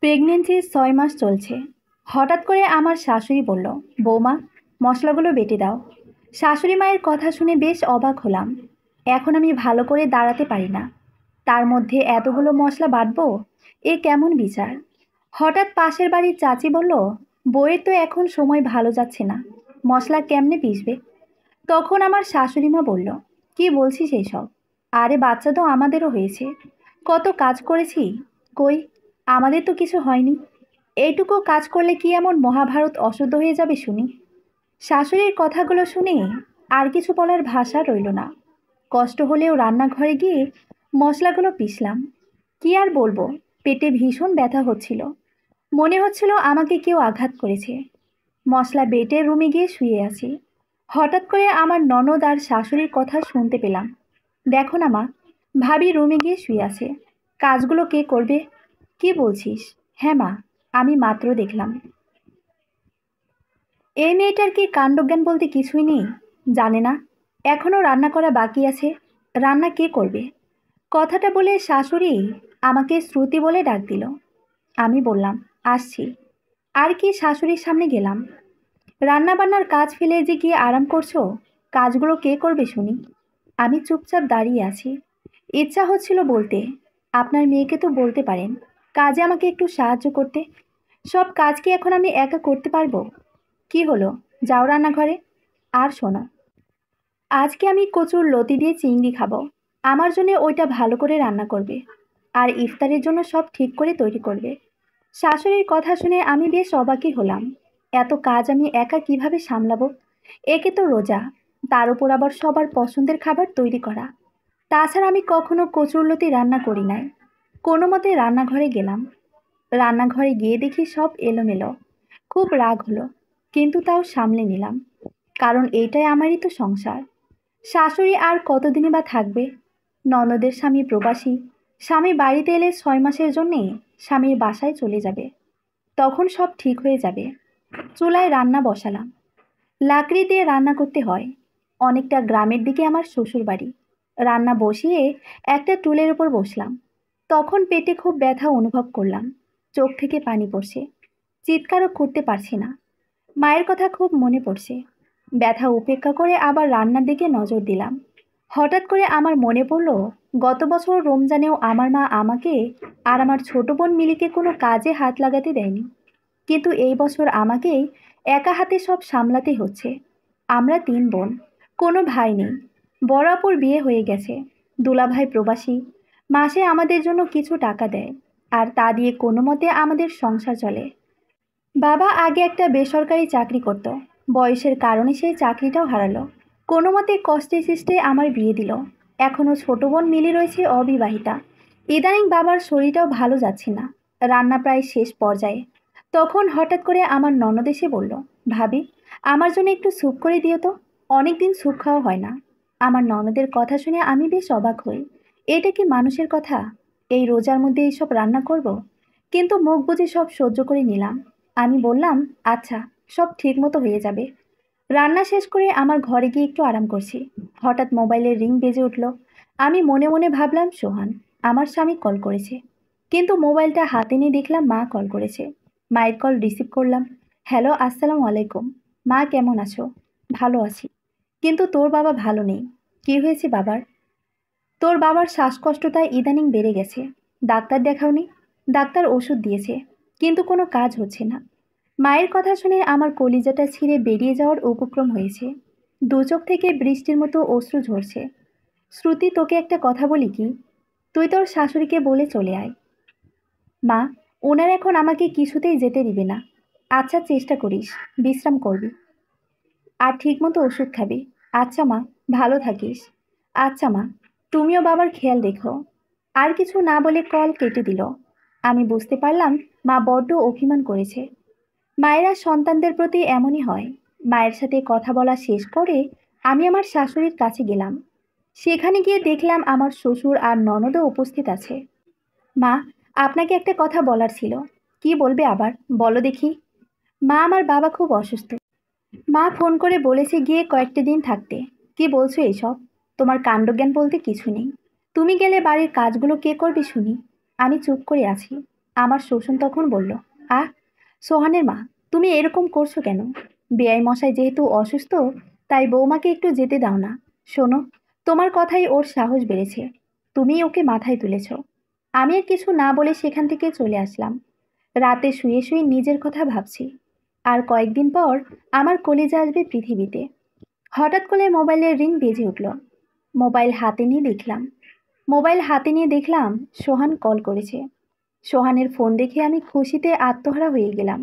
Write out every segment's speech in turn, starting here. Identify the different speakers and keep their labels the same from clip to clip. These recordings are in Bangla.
Speaker 1: প্রেগনেন্সি ৬ মাস চলছে। হঠাৎ করে আমার শাশুড়ি বলল, বৌমা, মশলাগুলো বেটে দাও। শাশুড়ি মায়ের কথা শুনে বেশ অবাক হলাম। এখন আমি ভালো করে দাঁড়াতে পারি না, তার মধ্যে এতগুলো মশলা বাটবো? এ কেমন বিচার? হঠাৎ পাশের বাড়ির চাচি বলল, বইয়ের তো এখন সময় ভালো যাচ্ছে না, মশলা কেমনে পিসবে? তখন আমার শাশুড়ি মা বলল, কি বলছিস এইসব? আরে বাচ্চা তো আমাদেরও হয়েছে, কত কাজ করেছি। কই, আমাদের তো কিছু হয়নি। এইটুকু কাজ করলে কি এমন মহাভারত অশুদ্ধ হয়ে যাবে শুনি? শাশুড়ির কথাগুলো শুনে আর কিছু বলার ভাষা রইল না। কষ্ট হলেও রান্নাঘরে গিয়ে মশলাগুলো পিষলাম। কি আর বলবো, পেটে ভীষণ ব্যথা হচ্ছিল। মনে হচ্ছিল আমাকে কেউ আঘাত করেছে। মশলা বেটে রুমে গিয়ে শুয়ে আছি। হঠাৎ করে আমার ননদ আর শাশুড়ির কথা শুনতে পেলাম। দেখো না মা, ভাবি রুমে গিয়ে শুয়ে আছে, কাজগুলো কে করবে? কি বলছিস? হ্যাঁ মা, আমি মাত্র দেখলাম। এই মেয়েটার কি কাণ্ডজ্ঞান বলতে কিছুই নেই? জানে না এখনও রান্না করা বাকি আছে। রান্না কে করবে? কথাটা বলে শাশুড়ি আমাকে শ্রুতি বলে ডাক দিল। আমি বললাম, আসছি। আর কি শাশুড়ির সামনে গেলাম। রান্নাবান্নার কাজ ফেলে যে গিয়ে আরাম করছো, কাজগুলো কে করবে শুনি? আমি চুপচাপ দাঁড়িয়ে আছি। ইচ্ছা হচ্ছিল বলতে, আপনার মেয়েকে তো বলতে পারেন কাজে আমাকে একটু সাহায্য করতে। সব কাজ কি এখন আমি একা করতে পারবো? কি হলো, যাও রান্নাঘরে। আর শোনো, আজকে আমি কচুর লতি দিয়ে চিংড়ি খাবো। আমার জন্য ওইটা ভালো করে রান্না করবে, আর ইফতারের জন্য সব ঠিক করে তৈরি করবে। শাশুড়ির কথা শুনে আমি বেশ অবাকই হলাম। এত কাজ আমি একা কিভাবে সামলাবো? একে তো রোজা, তার উপর আবার সবার পছন্দের খাবার তৈরি করা। তাছাড়া আমি কখনো কচুরলতি রান্না করি নাই। কোনো মতে রান্নাঘরে গেলাম। রান্নাঘরে গিয়ে দেখি সব এলোমেলো। খুব রাগ হলো, কিন্তু তাও সামলে নিলাম, কারণ এইটাই আমারই তো সংসার। শাশুড়ি আর কতদিনই বা থাকবে? ননদের স্বামী প্রবাসী, স্বামী বাড়িতে এলে ৬ মাসের জন্যে স্বামীর বাসায় চলে যাবে। তখন সব ঠিক হয়ে যাবে। চুলায় রান্না বসালাম। লাকড়ি দিয়ে রান্না করতে হয়। অনেকটা গ্রামের দিকে আমার শ্বশুর বাড়ি। রান্না বসিয়ে একটা টুলের উপর বসলাম। তখন পেটে খুব ব্যথা অনুভব করলাম। চোখ থেকে পানি পড়ছে। চিৎকারও করতে পারছি না। মায়ের কথা খুব মনে পড়ছে। ব্যথা উপেক্ষা করে আবার রান্নার দিকে নজর দিলাম। হঠাৎ করে আমার মনে পড়ল, গত বছর রমজানেও আমার মা আমাকে আর আমার ছোট বোন মিলিকে কোনো কাজে হাত লাগাতে দেয়নি। কিন্তু এই বছর আমাকেই একা হাতে সব সামলাতে হচ্ছে। আমরা ৩ বোন, কোনো ভাই নেই। বড় আপুর বিয়ে হয়ে গেছে, দুলাভাই প্রবাসী। মাসে আমাদের জন্য কিছু টাকা দেয়, আর তা দিয়ে কোনো মতে আমাদের সংসার চলে। বাবা আগে একটা বেসরকারি চাকরি করত, বয়সের কারণে সেই চাকরিটাও হারালো। কোনো মতে কষ্টে সৃষ্টে আমার বিয়ে দিল। এখনও ছোট বোন মিলি রয়েছে অবিবাহিতা। ইদানিং বাবার শরীরটাও ভালো যাচ্ছে না, রান্না প্রায় শেষ পর্যায়ে। তখন হঠাৎ করে আমার ননদ এসে বলল, ভাবি, আমার জন্য একটু স্যুপ করে দিও তো, অনেক দিন স্যুপ খাওয়া হয় না। আমার ননদের কথা শুনে আমি বেশ অবাক হই। এটা কি মানুষের কথা? এই রোজার মধ্যে এইসব রান্না করব? কিন্তু মুখ বুজে সব সহ্য করে নিলাম। আমি বললাম, আচ্ছা, সব ঠিক মতো হয়ে যাবে। রান্না শেষ করে আমার ঘরে গিয়ে একটু আরাম করছি। হঠাৎ মোবাইলের রিং বেজে উঠল। আমি মনে মনে ভাবলাম সোহান, আমার স্বামী কল করেছে। কিন্তু মোবাইলটা হাতে নিয়ে দেখলাম মা কল করেছে। মায়ের কল রিসিভ করলাম। হ্যালো, আসসালামু আলাইকুম। মা, কেমন আছো? ভালো আছি, কিন্তু তোর বাবা ভালো নেই। কি হয়েছে বাবার? তোর বাবার শ্বাসকষ্টটা ইদানিং বেড়ে গেছে। ডাক্তার দেখাওনি? ডাক্তার ওষুধ দিয়েছে, কিন্তু কোনো কাজ হচ্ছে না। মায়ের কথা শুনে আমার কলিজাটা ছিঁড়ে বেরিয়ে যাওয়ার উপক্রম হয়েছে। দু চোখ থেকে বৃষ্টির মতো অশ্রু ঝরছে। শ্রুতি, তোকে একটা কথা বলি কি? তুই তোর শাশুড়িকে বলে চলে আয়। মা, ওনার এখন আমাকে কিছুতেই যেতে দিবে না। আচ্ছা, চেষ্টা করিস, বিশ্রাম করবি, আর ঠিকমতো ওষুধ খাবি। আচ্ছা মা, ভালো থাকিস। আচ্ছা মা, তুমিও বাবার খেয়াল রেখো। আর কিছু না বলে কল কেটে দিল। আমি বুঝতে পারলাম মা বড্ড অভিমান করেছে। মায়েরা সন্তানদের প্রতি এমনই হয়। মায়ের সাথে কথা বলা শেষ করে আমি আমার শাশুড়ির কাছে গেলাম। সেখানে গিয়ে দেখলাম আমার শ্বশুর আর ননদও উপস্থিত আছে। মা, আপনাকে একটা কথা বলার ছিল। কি বলবে আবার, বলো দেখি। মা, আমার বাবা খুব অসুস্থ। মা ফোন করে বলেছে গিয়ে কয়েকটা দিন থাকতে। কি বলছো এইসব? তোমার কাণ্ডজ্ঞান বলতে কিছু নেই। তুমি গেলে বাড়ির কাজগুলো কে করবে শুনি? আমি চুপ করে আছি। আমার শ্বশুর তখন বলল, আহ সোহানের মা, তুমি এরকম করছো কেন? বেআই মশাই যেহেতু অসুস্থ, তাই বৌমাকে একটু যেতে দাও না। শোনো, তোমার কথাই ওর সাহস বেড়েছে, তুমি ওকে মাথায় তুলেছ। আমি আর কিছু না বলে সেখান থেকে চলে আসলাম। রাতে শুয়ে শুয়ে নিজের কথা ভাবছি। আর কয়েকদিন পর আমার কলিজা আসবে পৃথিবীতে। হঠাৎ করে মোবাইলের রিং বেজে উঠল। মোবাইল হাতে নিয়ে দেখলাম সোহান কল করেছে। সোহানের ফোন দেখে আমি খুশিতে আত্মহারা হয়ে গেলাম।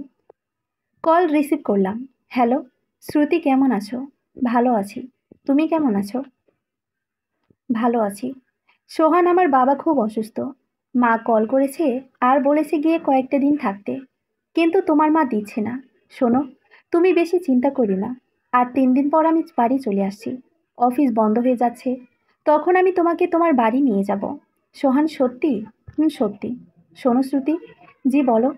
Speaker 1: কল রিসিভ করলাম। হ্যালো, শ্রুতি, কেমন আছো? ভালো আছি। তুমি কেমন আছো? ভালো আছি। সোহান, আমার বাবা খুব অসুস্থ। মা কল করেছে আর বলেছে গিয়ে কয়েকটা দিন থাকতে, কিন্তু তোমার মা দিচ্ছে না। শোনো, তুমি বেশি চিন্তা করি না। আর 3 দিন পর আমি বাড়ি চলে আসছি। অফিস বন্ধ হয়ে যাচ্ছে, তখন আমি তোমাকে তোমার বাড়ি নিয়ে যাব। সোহান, সত্যি? সত্যি। শোনো শ্রুতি। জি বলো।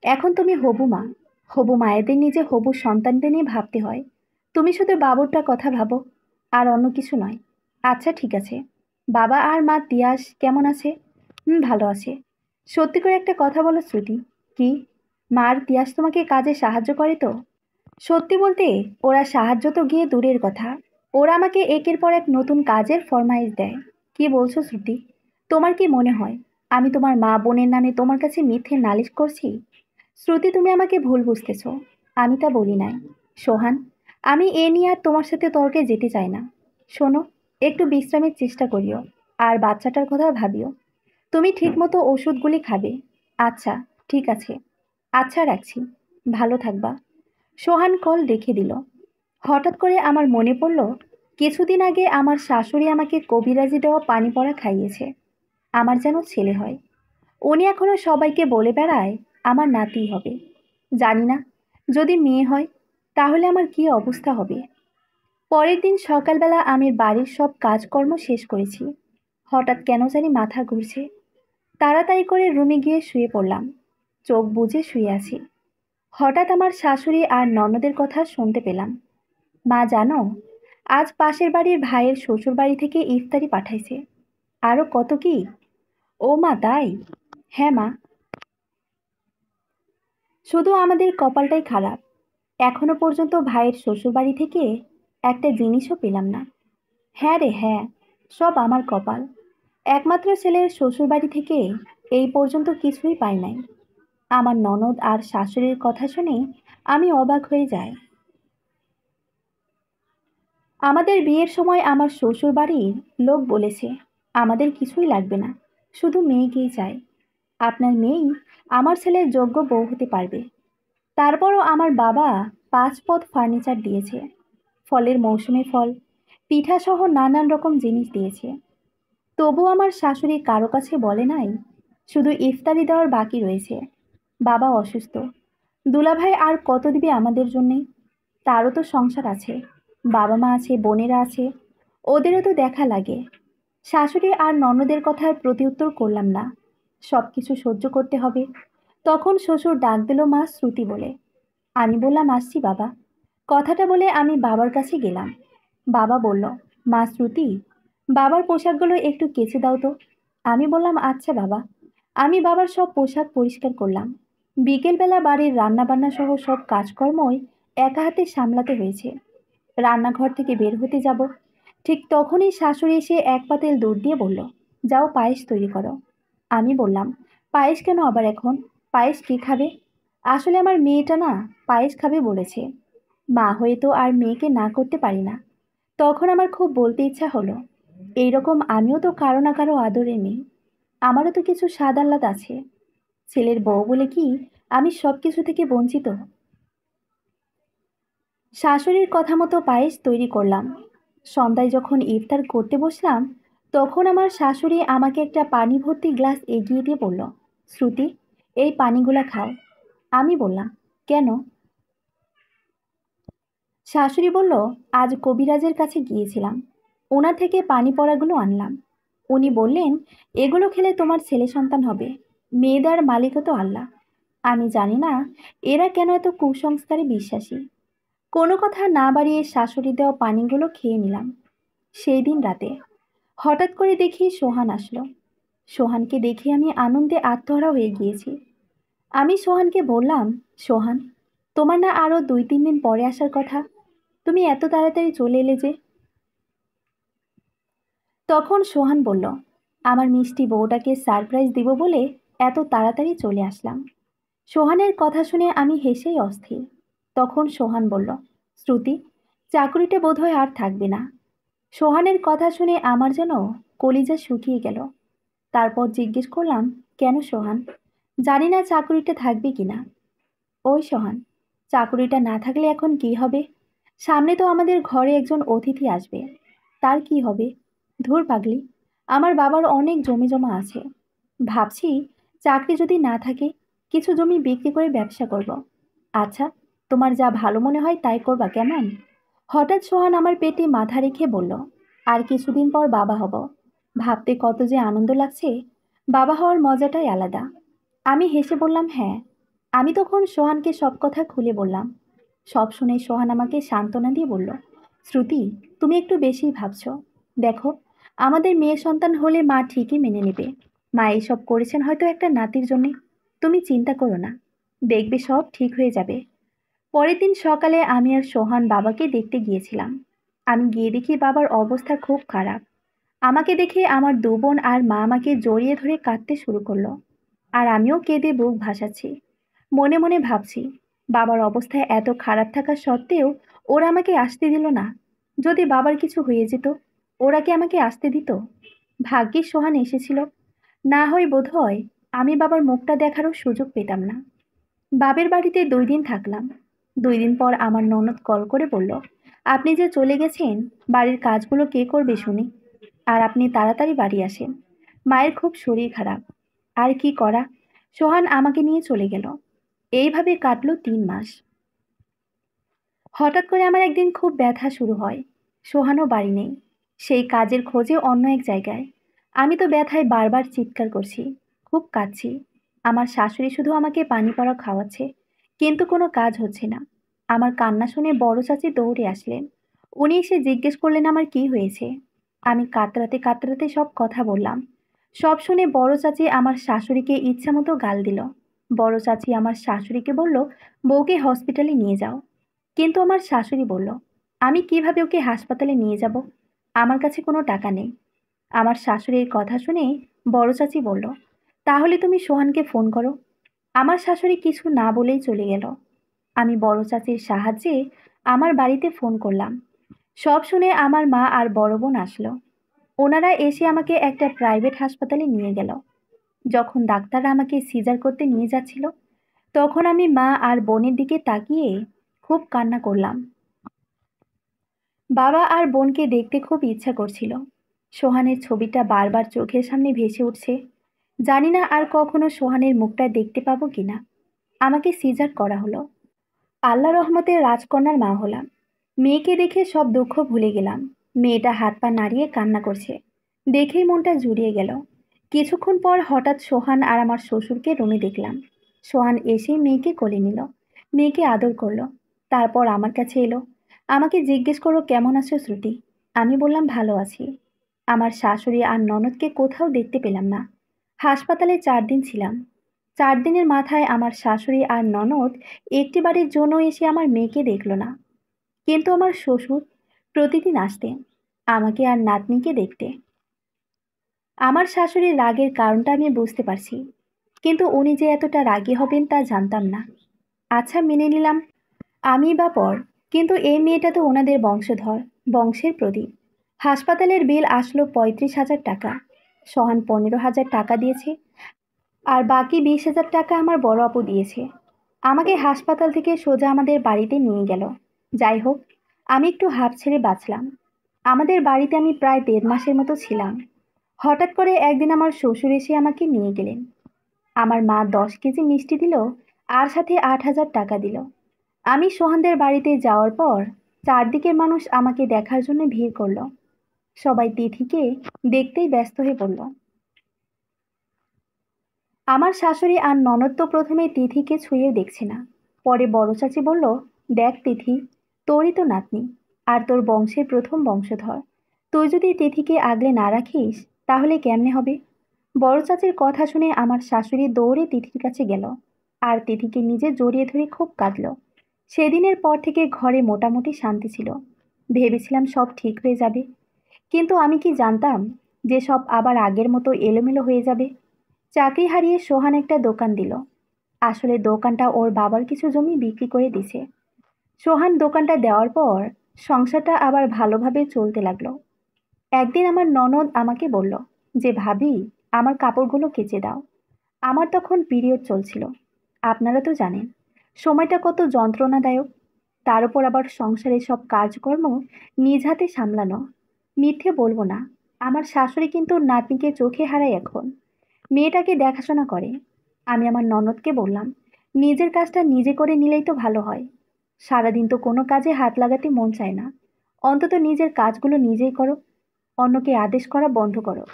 Speaker 1: এখন তুমি হবু মা। হবু মায়েদের নিজে হবু সন্তানদের নিয়ে ভাবতে হয়। তুমি শুধু বাবুরটার কথা ভাবো, আর অন্য কিছু নয়। আচ্ছা ঠিক আছে। বাবা আর মা তিয়াস কেমন আছে? ভালো আছে। সত্যি করে একটা কথা বলো শ্রুতি। কি? মা আর তিয়াস তোমাকে কাজে সাহায্য করে তো? সত্যি বলতে, ওরা সাহায্য তো গিয়ে দূরের কথা, ওরা আমাকে একের পর এক নতুন কাজের ফরমাইশ দেয়। কি বলছো শ্রুতি? তোমার কি মনে হয় আমি তোমার মা বোনের নামে তোমার কাছে মিথ্যে নালিশ করছি? শ্রুতি, তুমি আমাকে ভুল বুঝতেছ। আমি তা বলি নাই। সোহান, আমি এ নিয়ে আর তোমার সাথে তর্কে যেতে চাই না। শোনো, একটু বিশ্রামের চেষ্টা করিও, আর বাচ্চাটার কথা ভাবিও। তুমি ঠিকমতো ওষুধগুলি খাবে। আচ্ছা, ঠিক আছে। আচ্ছা, রাখছি। ভালো থাকবা। সোহান কল রেখে দিল। হঠাৎ করে আমার মনে পড়ল, কিছুদিন আগে আমার শাশুড়ি আমাকে কবিরাজি দেওয়া পানি পড়া খাইয়েছে। আমার যেন ছেলে হয়। উনি এখনো সবাইকে বলে বেড়ায় আমার নাতি হবে। জানি না, যদি মেয়ে হয় তাহলে আমার কি অবস্থা হবে। পরের দিন সকালবেলা আমি বাড়ির সব কাজকর্ম শেষ করেছি। হঠাৎ কেন জানি মাথা ঘুরছে। তাড়াতাড়ি করে রুমে গিয়ে শুয়ে পড়লাম। চোখ বুজে শুয়ে আছি। হঠাৎ আমার শাশুড়ি আর ননদের কথা শুনতে পেলাম। মা জানো, আজ পাশের বাড়ির ভাইয়ের শ্বশুর বাড়ি থেকে ইফতারি পাঠাইছে। আরও কত কি। ও মা, তাই? হ্যাঁ মা। শুধু আমাদের কপালটাই খারাপ, এখনো পর্যন্ত ভাইয়ের শ্বশুরবাড়ি থেকে একটা জিনিসও পেলাম না। হ্যাঁ রে হ্যাঁ, সব আমার কপাল। একমাত্র ছেলের শ্বশুরবাড়ি থেকে এই পর্যন্ত কিছুই পাই নাই। আমার ননদ আর শাশুড়ির কথা শুনে আমি অবাক হয়ে যাই। আমাদের বিয়ের সময় আমার শ্বশুরবাড়ির লোক বলেছে আমাদের কিছুই লাগবে না, শুধু মেয়েকেই চাই। আপনার মেয়েই আমার ছেলের যোগ্য বউ হতে পারবে। তারপরও আমার বাবা 5 পদ ফার্নিচার দিয়েছে, ফলের মৌসুমে ফল, পিঠাসহ নানান রকম জিনিস দিয়েছে। তবু আমার শাশুড়ি কারো কাছে বলে নাই, শুধু ইফতারি দেওয়ার বাকি রয়েছে। বাবা অসুস্থ, দুলাভাই আর কত দিবে আমাদের জন্যে? তারও তো সংসার আছে, বাবা মা আছে, বোনেরা আছে, ওদেরও তো দেখা লাগে। শাশুড়ি আর ননদের কথার প্রতিউত্তর করলাম না। সব কিছু সহ্য করতে হবে। তখন শ্বশুর ডাক দিল মা শ্রুতি বলে। আমি বললাম, আসছি বাবা। কথাটা বলে আমি বাবার কাছে গেলাম। বাবা বলল, মা শ্রুতি, বাবার পোশাকগুলো একটু কেচে দাও তো। আমি বললাম, আচ্ছা বাবা। আমি বাবার সব পোশাক পরিষ্কার করলাম। বিকেলবেলা বাড়ির রান্নাবান্না সহ সব কাজকর্মই একা হাতে সামলাতে হয়েছে। রান্নাঘর থেকে বের হতে যাব, ঠিক তখনই শাশুড়ি এসে এক পাতিল দুধ দিয়ে বলল, যাও পায়েস তৈরি করো। আমি বললাম, পায়েস কেন আবার এখন? পায়েস কে খাবে? আসলে আমার মেয়েটা না পায়েস খাবে বলেছে। মা হয়ে তো আর মেয়েকে না করতে পারি না। তখন আমার খুব বলতে ইচ্ছা হলো, এইরকম আমিও তো কারো না কারো আদরে নেই। আমারও তো কিছু স্বাদ আহ্লাদ আছে। ছেলের বউ বলে কি আমি সব কিছু থেকে বঞ্চিত? শাশুড়ির কথা মতো পায়েস তৈরি করলাম। সন্ধ্যায় যখন ইফতার করতে বসলাম, তখন আমার শাশুড়ি আমাকে একটা পানি ভর্তি গ্লাস এগিয়ে দিয়ে বলল, শ্রুতি, এই পানিগুলা খাও। আমি বললাম, কেন? শাশুড়ি বলল, আজ কবিরাজের কাছে গিয়েছিলাম, ওনার থেকে পানি পড়াগুলো আনলাম। উনি বললেন এগুলো খেলে তোমার ছেলে সন্তান হবে। মেয়েদের মালিকও তো আল্লাহ। আমি জানি না এরা কেন এত কুসংস্কারে বিশ্বাসী। কোনো কথা না বাড়িয়ে শাশুড়ি দেওয়া পানিগুলো খেয়ে নিলাম। সেই দিন রাতে হঠাৎ করে দেখি সোহান আসলো। সোহানকে দেখে আমি আনন্দে আত্মহারা হয়ে গিয়েছি। আমি সোহানকে বললাম, সোহান, তোমার না আরও 2-3 দিন পরে আসার কথা, তুমি এত তাড়াতাড়ি চলে এলে যে? তখন সোহান বলল, আমার মিষ্টি বউটাকে সারপ্রাইজ দিব বলে এত তাড়াতাড়ি চলে আসলাম। সোহানের কথা শুনে আমি হেসেই অস্থির। তখন সোহান বলল, শ্রুতি, চাকরিটা বোধহয় আর থাকবে না। সোহানের কথা শুনে আমার যেন কলিজা শুকিয়ে গেল। তারপর জিজ্ঞেস করলাম, কেন সোহান? জানি না চাকরিটা থাকবে কিনা। ওই সোহান, চাকরিটা না থাকলে এখন কি হবে? সামনে তো আমাদের ঘরে একজন অতিথি আসবে, তার কি হবে? ধুর পাগলি, আমার বাবার অনেক জমি জমা আছে। ভাবছি চাকরি যদি না থাকে কিছু জমি বিক্রি করে ব্যবসা করব। আচ্ছা, তোমার যা ভালো মনে হয় তাই করবা, কেমন? হঠাৎ সোহান আমার পেটে মাথা রেখে বলল, আর কিছুদিন পর বাবা হব। ভাবতে কত যে আনন্দ লাগছে। বাবা হওয়ার মজাটাই আলাদা। আমি হেসে বললাম, হ্যাঁ। আমি তখন সোহানকে সব কথা খুলে বললাম। সব শুনে সোহান আমাকে সান্ত্বনা দিয়ে বলল, শ্রুতি, তুমি একটু বেশি ভাবছো। দেখো, আমাদের মেয়ে সন্তান হলে মা ঠিকই মেনে নেবে। মা এইসব করেছেন হয়তো একটা নাতির জন্যে। তুমি চিন্তা করো না, দেখবে সব ঠিক হয়ে যাবে। পরের দিন সকালে আমি আর সোহান বাবাকে দেখতে গিয়েছিলাম। আমি গিয়ে দেখি বাবার অবস্থা খুব খারাপ। আমাকে দেখে আমার 2 বোন আর মা আমাকে জড়িয়ে ধরে কাঁদতে শুরু করলো। আর আমিও কেঁদে বুক ভাসাচ্ছি। মনে মনে ভাবছি, বাবার অবস্থা এত খারাপ থাকা সত্ত্বেও ওরা আমাকে আসতে দিল না। যদি বাবার কিছু হয়ে যেত, ওরা কি আমাকে আসতে দিত? ভাগ্যিস সোহান এসেছিল, না হয় বোধহয় আমি বাবার মুখটা দেখারও সুযোগ পেতাম না। বাবের বাড়িতে 2 দিন থাকলাম। 2 দিন পর আমার ননদ কল করে বলল, আপনি যে চলে গেছেন, বাড়ির কাজগুলো কে করবে শুনি? আর আপনি তাড়াতাড়ি বাড়ি আসেন, মায়ের খুব শরীর খারাপ। আর কি করা, সোহান আমাকে নিয়ে চলে গেল। এইভাবে কাটলো 3 মাস। হঠাৎ করে আমার একদিন খুব ব্যথা শুরু হয়। সোহানও বাড়ি নেই, সেই কাজের খোঁজে অন্য এক জায়গায়। আমি তো ব্যথায় বারবার চিৎকার করছি, খুব কাঁদছি। আমার শাশুড়ি শুধু আমাকে পানি পড়া খাওয়াচ্ছে, কিন্তু কোনো কাজ হচ্ছে না। আমার কান্না শুনে বড় চাচি দৌড়ে আসলেন। উনি এসে জিজ্ঞেস করলেন আমার কি হয়েছে। আমি কাতরাতে কাতরাতে সব কথা বললাম। সব শুনে বড় চাচি আমার শাশুড়িকে ইচ্ছামতো গাল দিল। বড় চাচি আমার শাশুড়িকে বলল, বউকে হসপিটালে নিয়ে যাও। কিন্তু আমার শাশুড়ি বলল, আমি কিভাবে ওকে হাসপাতালে নিয়ে যাব? আমার কাছে কোনো টাকা নেই। আমার শাশুড়ির কথা শুনে বড় চাচি বলল, তাহলে তুমি সোহানকে ফোন করো। আমার শাশুড়ি কিছু না বলেই চলে গেল। আমি বড় চাচির সাহায্যে আমার বাড়িতে ফোন করলাম। সব শুনে আমার মা আর বড় বোন আসলো। ওনারা এসে আমাকে একটা প্রাইভেট হাসপাতালে নিয়ে গেল। যখন ডাক্তাররা আমাকে সিজার করতে নিয়ে যাচ্ছিল, তখন আমি মা আর বোনের দিকে তাকিয়ে খুব কান্না করলাম। বাবা আর বোনকে দেখতে খুব ইচ্ছা করছিল। সোহানের ছবিটা বারবার চোখের সামনে ভেসে উঠছে। জানি না আর কখনো সোহানের মুখটা দেখতে পাবো কিনা। আমাকে সিজার করা হলো। আল্লাহ রহমতে রাজকন্যার মা হলাম। মেয়েকে দেখে সব দুঃখ ভুলে গেলাম। মেয়েটা হাত পা নাড়িয়ে কান্না করছে, দেখেই মনটা জুড়িয়ে গেল। কিছুক্ষণ পর হঠাৎ সোহান আর আমার শ্বশুরকে রুমে দেখলাম। সোহান এসেই মেয়েকে কোলে নিল, মেয়েকে আদর করলো। তারপর আমার কাছে এলো, আমাকে জিজ্ঞেস করলো, কেমন আছো শ্রুতি? আমি বললাম, ভালো আছি। আমার শাশুড়ি আর ননদকে কোথাও দেখতে পেলাম না। হাসপাতালে 4 দিন ছিলাম। 4 দিনের মাথায় আমার শাশুড়ি আর ননদ একটিবারের জন্য এসে আমার মেয়েকে দেখলো না। কিন্তু আমার শ্বশুর প্রতিদিন আসতেন আমাকে আর নাতনিকে দেখতে। আমার শাশুড়ির রাগের কারণটা আমি বুঝতে পারছি, কিন্তু উনি যে এতটা রাগী হবেন তা জানতাম না। আচ্ছা, মেনে নিলাম, আমি বা পর, কিন্তু এই মেয়েটা তো ওনাদের বংশধর, বংশের প্রদীপ। হাসপাতালের বিল আসলো 35,000 টাকা। সোহান 15,000 টাকা দিয়েছে, আর বাকি 20,000 টাকা আমার বড় আপু দিয়েছে। আমাকে হাসপাতাল থেকে সোজা আমাদের বাড়িতে নিয়ে গেল। যাই হোক, আমি একটু হাঁপ ছেড়ে বাঁচলাম। আমাদের বাড়িতে আমি প্রায় 1.5 মাসের মতো ছিলাম। হঠাৎ করে একদিন আমার শ্বশুর এসে আমাকে নিয়ে গেলেন। আমার মা 10 কেজি মিষ্টি দিল, আর সাথে 8,000 টাকা দিল। আমি সোহানদের বাড়িতে যাওয়ার পর চারদিকের মানুষ আমাকে দেখার জন্য ভিড় করলো। সবাই তিথিকে দেখতেই ব্যস্ত হয়ে পড়ল। আমার শাশুড়ি আর ননদ তো প্রথমে তিথিকে ছুঁয়েও দেখছে না। পরে বড় চাচি বলল, দেখ তিথি, তোরই তো নাতনি, আর তোর বংশের প্রথম বংশধর। তুই যদি তিথিকে আগলে না রাখিস তাহলে কেমনে হবে? বড় চাচির কথা শুনে আমার শাশুড়ি দৌড়ে তিথির কাছে গেল। আর তিথিকে নিজে জড়িয়ে ধরে খুব কাঁদল। সেদিনের পর থেকে ঘরে মোটামুটি শান্তি ছিল। ভেবেছিলাম সব ঠিক হয়ে যাবে, কিন্তু আমি কি জানতাম যে সব আবার আগের মতো এলোমেলো হয়ে যাবে। চাকরি হারিয়ে সোহান একটা দোকান দিল। আসলে দোকানটা ওর বাবার কিছু জমি বিক্রি করে দিছে। সোহান দোকানটা দেওয়ার পর সংসারটা আবার ভালোভাবে চলতে লাগলো। একদিন আমার ননদ আমাকে বলল যে ভাবি, আমার কাপড়গুলো কেচে দাও। আমার তখন পিরিয়ড চলছিল। আপনারা তো জানেন সময়টা কত যন্ত্রণাদায়ক। তার উপর আবার সংসারের সব কাজকর্ম নিজ হাতে সামলানো। মিথ্যে বলবো না, আমার শাশুড়ি কিন্তু নাতনিকে চোখে হারায় এখন। মেয়েটাকে দেখাশোনা করে। আমি আমার ননদকে বললাম, নিজের কাজটা নিজে করে নিলেই তো ভালো হয়। সারাদিন তো কোনো কাজে হাত লাগাতে মন চায় না। অন্তত নিজের কাজগুলো নিজেই করো, অন্যকে আদেশ করা বন্ধ করো।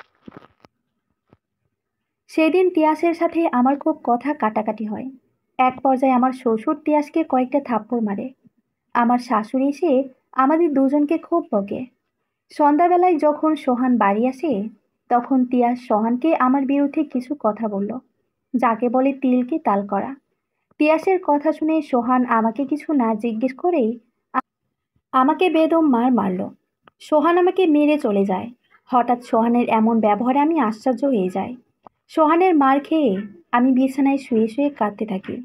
Speaker 1: সেদিন তিয়াসের সাথে আমার খুব কথা কাটাকাটি হয়। এক পর্যায়ে আমার শ্বশুর তিয়াসকে কয়েকটা থাপ্পড় মারে। আমার শাশুড়ি এসে আমাদের দুজনকে খুব বকে। সন্ধ্যাবেলায় যখন সোহান বাড়ি আসে, তখন তিয়াস সোহানকে আমার বিরুদ্ধে কিছু কথা বলল, যাকে বলে তিলকে তাল করা। তিয়াসের কথা শুনে সোহান আমাকে কিছু না জিজ্ঞেস করেই আমাকে বেদম মার মারল। সোহান আমাকে মেরে চলে যায়। হঠাৎ সোহানের এমন ব্যবহারে আমি আশ্চর্য হয়ে যাই। সোহানের মার খেয়ে আমি বিছানায় শুয়ে শুয়ে কাঁদতে থাকি।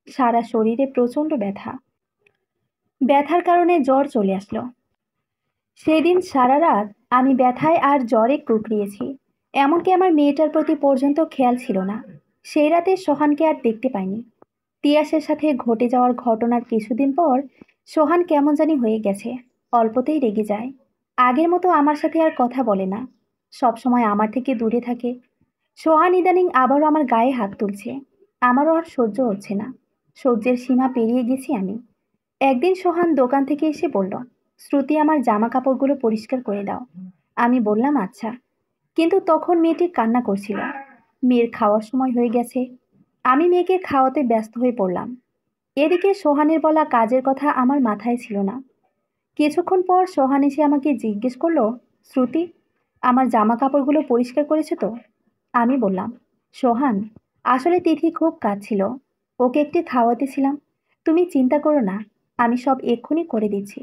Speaker 1: সারা শরীরে প্রচণ্ড ব্যথা। ব্যথার কারণে জ্বর চলে আসলো। সেদিন সারা রাত আমি ব্যথায় আর জ্বরে কুকড়িয়েছি। এমনকি আমার মেয়েটার প্রতি পর্যন্ত খেয়াল ছিল না। সেই রাতে সোহানকে আর দেখতে পাইনি। তিয়াসের সাথে ঘটে যাওয়ার ঘটনার কিছুদিন পর সোহান কেমন জানি হয়ে গেছে। অল্পতেই রেগে যায়। আগের মতো আমার সাথে আর কথা বলে না। সবসময় আমার থেকে দূরে থাকে। সোহান ইদানিং আবারও আমার গায়ে হাত তুলছে। আমারও আর সহ্য হচ্ছে না। সহ্যের সীমা পেরিয়ে গেছি আমি। একদিন সোহান দোকান থেকে এসে বলল, শ্রুতি, আমার জামা কাপড়গুলো পরিষ্কার করে দাও। আমি বললাম আচ্ছা, কিন্তু তখন মেয়েটি কান্না করছিল। মেয়ের খাওয়ার সময় হয়ে গেছে। আমি মেয়েকে খাওয়াতে ব্যস্ত হয়ে পড়লাম। এদিকে সোহানের বলা কাজের কথা আমার মাথায় ছিল না। কিছুক্ষণ পর সোহান এসে আমাকে জিজ্ঞেস করলো, শ্রুতি, আমার জামা কাপড়গুলো পরিষ্কার করেছে তো? আমি বললাম, সোহান, আসলে তিথি খুব কাঁদছিল, ওকে একটু খাওয়াতেছিলাম। তুমি চিন্তা করো না, আমি সব এক্ষুনি করে দিচ্ছি।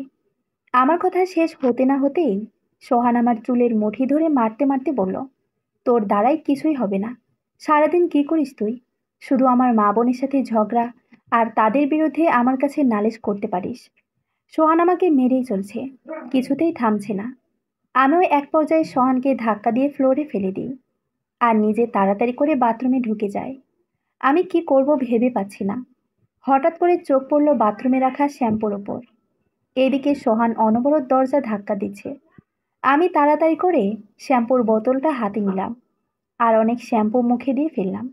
Speaker 1: আমার কথা শেষ হতে না হতেই সোহান আমার চুলের মুঠি ধরে মারতে মারতে বলল, তোর দ্বারাই কিছুই হবে না। সারাদিন কি করিস তুই? শুধু আমার মা বোনের সাথে ঝগড়া আর তাদের বিরুদ্ধে আমার কাছে নালিশ করতে পারিস। সোহান আমাকে মেরেই চলছে, কিছুতেই থামছে না। আমিও এক পর্যায়ে সোহানকে ধাক্কা দিয়ে ফ্লোরে ফেলে দিই আর নিজে তাড়াতাড়ি করে বাথরুমে ঢুকে যাই। আমি কি করব ভেবে পাচ্ছি না। হঠাৎ করে চোখ পড়ল বাথরুমে রাখা শ্যাম্পুর ওপর। এদিকে সোহান অনবরত দরজা ধাক্কা দিচ্ছে। আমি তাড়াতাড়ি করে শ্যাম্পুর বোতলটা হাতে নিলাম আর অনেক শ্যাম্পু মুখে দিয়ে ফেললাম।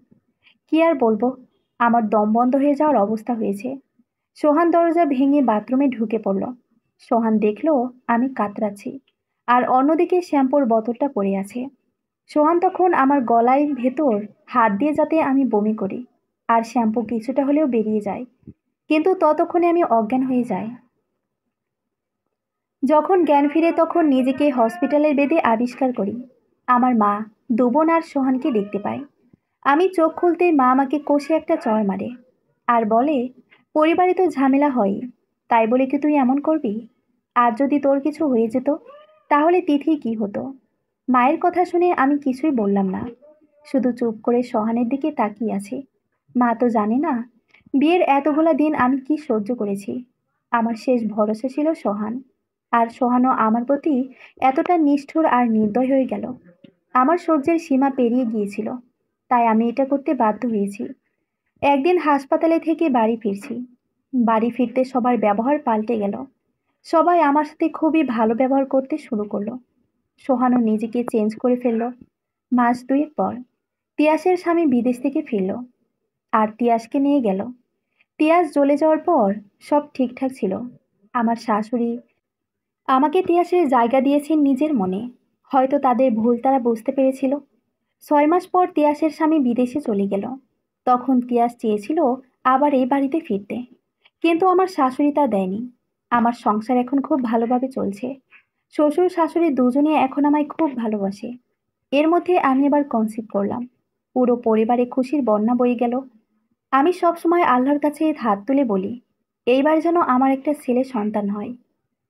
Speaker 1: কি আর বলবো, আমার দম বন্ধ হয়ে যাওয়ার অবস্থা হয়েছে। সোহান দরজা ভেঙে বাথরুমে ঢুকে পড়ল। সোহান দেখলো আমি কাতরাচ্ছি আর অন্যদিকে শ্যাম্পুর বোতলটা পড়ে আছে। সোহান তখন আমার গলায় ভেতর হাত দিয়ে যাতে আমি বমি করি আর শ্যাম্পু কিছুটা হলেও বেরিয়ে যায়, কিন্তু ততক্ষণে আমি অজ্ঞান হয়ে যাই। যখন জ্ঞান ফিরে তখন নিজেকে হসপিটালের বেডে আবিষ্কার করি। আমার মা, দুবোন আর সোহানকে দেখতে পাই। আমি চোখ খুলতেই মা আমাকে কষে একটা চড় মারে আর বলে, পরিবারে তো ঝামেলা হয়, তাই বলে কি তুই এমন করবি? আর যদি তোর কিছু হয়ে যেত, তাহলে তিথি কি হতো? মায়ের কথা শুনে আমি কিছুই বললাম না, শুধু চুপ করে সোহানের দিকে তাকিয়ে আছি। মা তো জানে না বিয়ের এতগুলা দিন আমি কি সহ্য করেছি। আমার শেষ ভরসা ছিল সোহান, আর সোহানও আমার প্রতি এতটা নিষ্ঠুর আর নির্দয় হয়ে গেল। আমার সহ্যের সীমা পেরিয়ে গিয়েছিল, তাই আমি এটা করতে বাধ্য হয়েছি। একদিন হাসপাতালে থেকে বাড়ি ফিরছি। বাড়ি ফিরতে সবার ব্যবহার পাল্টে গেল। সবাই আমার সাথে খুবই ভালো ব্যবহার করতে শুরু করলো। সোহানও নিজেকে চেঞ্জ করে ফেললো। মাস দুয়েক পর তিয়াসের স্বামী বিদেশ থেকে ফিরল আর তিয়াসকে নিয়ে গেল। তিয়াস চলে যাওয়ার পর সব ঠিকঠাক ছিল। আমার শাশুড়ি আমাকে তিয়াসের জায়গা দিয়েছেন নিজের মনে। হয়তো তাদের ভুল তারা বুঝতে পেরেছিল। 6 মাস পর তিয়াসের স্বামী বিদেশে চলে গেল। তখন তিয়াস চেয়েছিল আবার এই বাড়িতে ফিরতে, কিন্তু আমার শাশুড়ি তা দেয়নি। আমার সংসার এখন খুব ভালোভাবে চলছে। শ্বশুর শাশুড়ি দুজনে এখন আমায় খুব ভালোবাসে। এর মধ্যে আমি এবার কনসিভ করলাম। পুরো পরিবারে খুশির বন্যা বয়ে গেল। আমি সব সময় আল্লাহর কাছে হাত তুলে বলি, এইবার যেন আমার একটা ছেলে সন্তান হয়,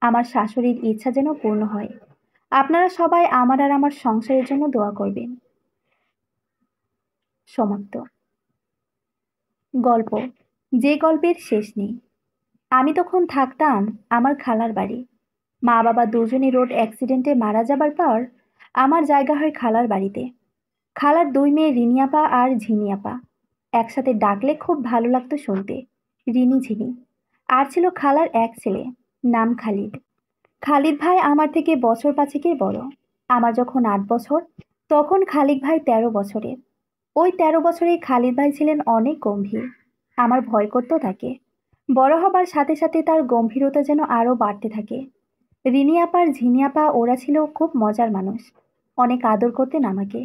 Speaker 1: আমার শাশুড়ির ইচ্ছা যেন পূর্ণ হয়। আপনারা সবাই আমার আর আমার সংসারের জন্য দোয়া করবেন। সমাপ্ত। গল্প, যে গল্পের শেষ নেই। আমি তখন থাকতাম আমার খালার বাড়ি। মা বাবা দুজনই রোড অ্যাক্সিডেন্টে মারা যাবার পর আমার জায়গা হয় খালার বাড়িতে। খালার দুই মেয়ে রিনিয়াপা আর ঝিনিয়াপা। একসাথে ডাকলে খুব ভালো লাগতো শুনতে, রিনি ঝিনি। আর ছিল খালার এক ছেলে, নাম খালিদ। খালিদ ভাই আমার থেকে বছর পাঁচেকের বড়। আমার যখন 8 বছর, তখন খালিদ ভাই 13 বছরের। ওই 13 বছরে খালিদ ভাই ছিলেন অনেক গম্ভীর। আমার ভয় করতো তাকে। বড় হবার সাথে সাথে তার গম্ভীরতা যেন আরও বাড়তে থাকে। রিনি আপার ঝিনি আপা ওরা ছিল খুব মজার মানুষ। অনেক আদর করতেন আমাকে।